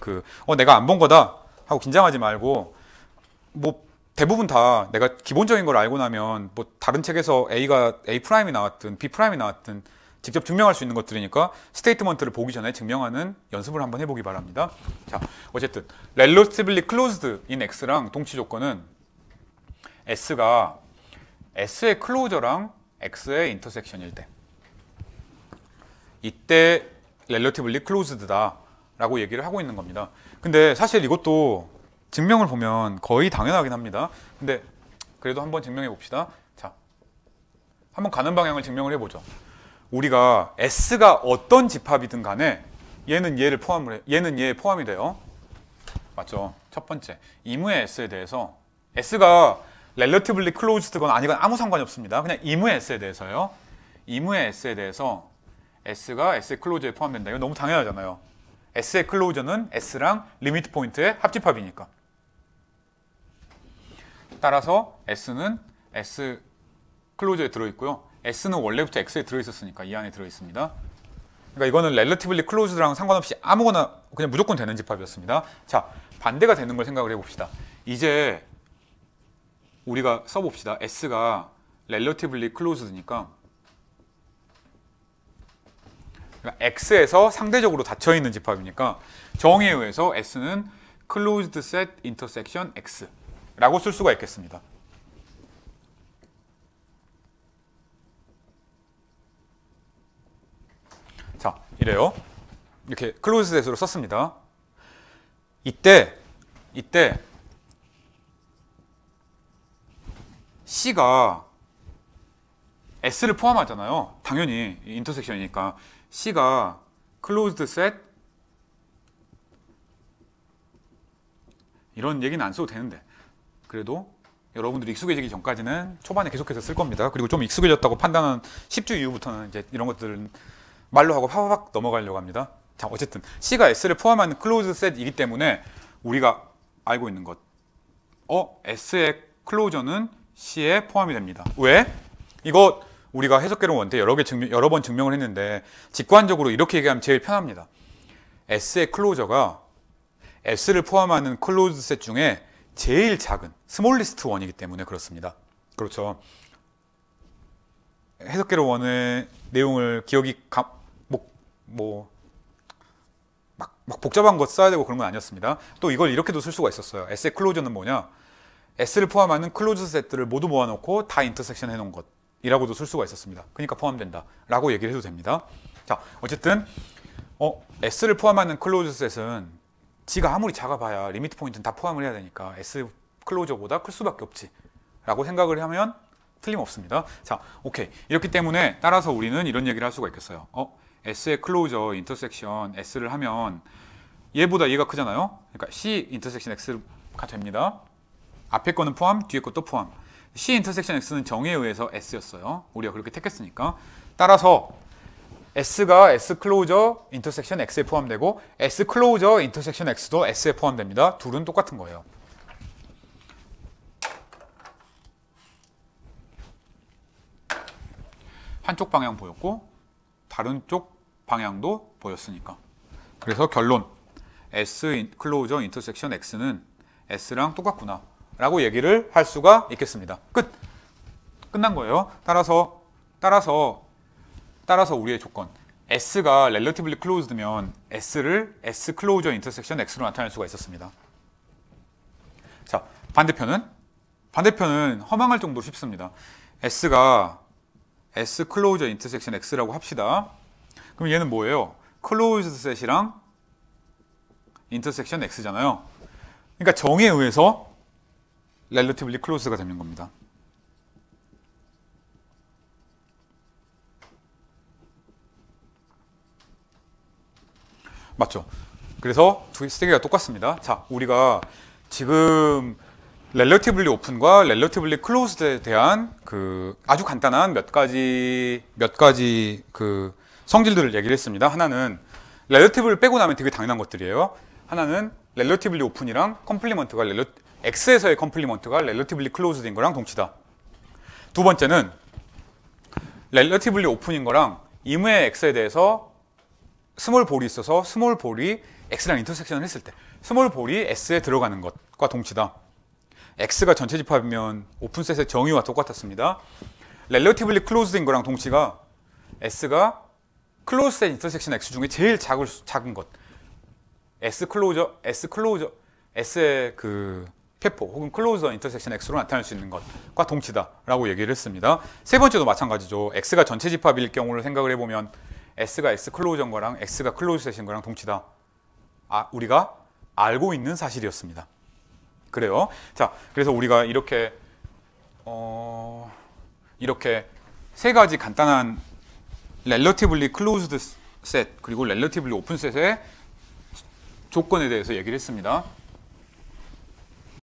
내가 안 본 거다 하고 긴장하지 말고 대부분 다 내가 기본적인 걸 알고 나면 다른 책에서 A가 A 프라임이 나왔든 B 프라임이 나왔든 직접 증명할 수 있는 것들이니까 스테이트먼트를 보기 전에 증명하는 연습을 한번 해보기 바랍니다. 자, 어쨌든 relatively closed in X랑 동치 조건은 S가 S의 클로저랑 X의 인터섹션일 때 이때 relatively closed다 라고 얘기를 하고 있는 겁니다. 근데 사실 이것도 증명을 보면 거의 당연하긴 합니다. 근데 그래도 한번 증명해 봅시다. 자, 한번 가는 방향을 증명을 해보죠. 우리가 S가 어떤 집합이든 간에 얘는 얘를 얘는 얘에 포함이 돼요. 맞죠? 첫 번째, 이무의 S에 대해서 S가 relatively closed건 아니건 아무 상관이 없습니다. 그냥 이무의 S에 대해서요. 이무의 S에 대해서 S가 S의 클로저에 포함된다. 이거 너무 당연하잖아요. S의 클로저는 S랑 리미트 포인트의 합집합이니까. 따라서 S는 S 클로저에 들어있고요. S는 원래부터 X에 들어있었으니까 이 안에 들어있습니다. 그러니까 이거는 relatively closed랑 상관없이 아무거나 그냥 무조건 되는 집합이었습니다. 자, 반대가 되는 걸 생각을 해봅시다. 이제 우리가 써봅시다. S가 relatively closed니까 X에서 상대적으로 닫혀있는 집합이니까 정의에 의해서 S는 closed set intersection X 라고 쓸 수가 있겠습니다. 자, 이래요. 이렇게 closed set으로 썼습니다. 이때 C가 S를 포함하잖아요. 당연히 인터섹션이니까 C가 closed set 이런 얘기는 안 써도 되는데 그래도 여러분들이 익숙해지기 전까지는 초반에 계속해서 쓸 겁니다. 그리고 좀 익숙해졌다고 판단한 10주 이후부터는 이제 이런 것들은 말로 하고 파파박 넘어가려고 합니다. 자, 어쨌든 C가 S를 포함하는 closed set이기 때문에 우리가 알고 있는 것 S의 클로저는 C에 포함이 됩니다. 왜? 이거 우리가 해석개론 원태 여러 번 증명을 했는데 직관적으로 이렇게 얘기하면 제일 편합니다. S의 클로저가 S를 포함하는 클로즈드 셋 중에 제일 작은 스몰리스트 원이기 때문에 그렇습니다. 그렇죠. 해석개론 원의 내용을 기억이 막 복잡한 거 써야 되고 그런 건 아니었습니다. 또 이걸 이렇게도 쓸 수가 있었어요. S의 클로저는 뭐냐? S를 포함하는 클로즈 셋들을 모두 모아놓고 다 인터섹션 해놓은 것이라고도 쓸 수가 있었습니다. 그러니까 포함된다 라고 얘기를 해도 됩니다. 자, 어쨌든 S를 포함하는 클로즈 셋은 지가 아무리 작아봐야 리미트 포인트는 다 포함을 해야 되니까 S 클로저보다 클 수밖에 없지 라고 생각을 하면 틀림없습니다. 자, 오케이. 이렇기 때문에 따라서 우리는 이런 얘기를 할 수가 있겠어요. S의 클로저 인터섹션 S를 하면 얘보다 얘가 크잖아요. 그러니까 C 인터섹션 X가 됩니다. 앞에 거는 포함, 뒤에 것도 포함. C 인터섹션 X는 정의에 의해서 S였어요. 우리가 그렇게 택했으니까. 따라서 S가 S 클로저 인터섹션 X에 포함되고 S 클로저 인터섹션 X도 S에 포함됩니다. 둘은 똑같은 거예요. 한쪽 방향 보였고 다른 쪽 방향도 보였으니까. 그래서 결론 S 클로저 인터섹션 X는 S랑 똑같구나 라고 얘기를 할 수가 있겠습니다. 끝난 거예요. 따라서 우리의 조건 S가 relatively closed면 S를 S 클로저 인터섹션 X로 나타낼 수가 있었습니다. 자, 반대편은 허망할 정도로 쉽습니다. S가 S 클로저 인터섹션 X라고 합시다. 그럼 얘는 뭐예요? 클로즈드 셋이랑 인터섹션 X잖아요. 그러니까 정의에 의해서 relatively closed가 되는 겁니다. 맞죠? 그래서 세 개가 똑같습니다. 자, 우리가 지금 relatively open과 relatively closed에 대한 그 아주 간단한 몇 가지 그 성질들을 얘기를 했습니다. 하나는 relative를 빼고 나면 되게 당연한 것들이에요. 하나는 relatively open이랑 컴플리먼트가 X에서의 컴플리먼트가 relatively closed인 거랑 동치다. 두 번째는 relatively open인 거랑 임의 X에 대해서 스몰 볼이 있어서 스몰 볼이 X랑 인터섹션을 했을 때 스몰 볼이 S에 들어가는 것과 동치다. X가 전체 집합이면 오픈셋의 정의와 똑같았습니다. relatively closed인 거랑 동치가 S가 클로즈셋 인터섹션 X 중에 제일 작은 것. S 클로저, S의 그 폐포 혹은 클로저 인터섹션 X로 나타낼 수 있는 것과 동치다라고 얘기를 했습니다. 세 번째도 마찬가지죠. X가 전체 집합일 경우를 생각을 해보면 S가 S 클로저인 거랑 X가 클로즈셋인 거랑 동치다. 우리가 알고 있는 사실이었습니다. 그래요. 자, 그래서 우리가 이렇게 세 가지 간단한 relatively closed set 그리고 relatively open set의 조건에 대해서 얘기를 했습니다.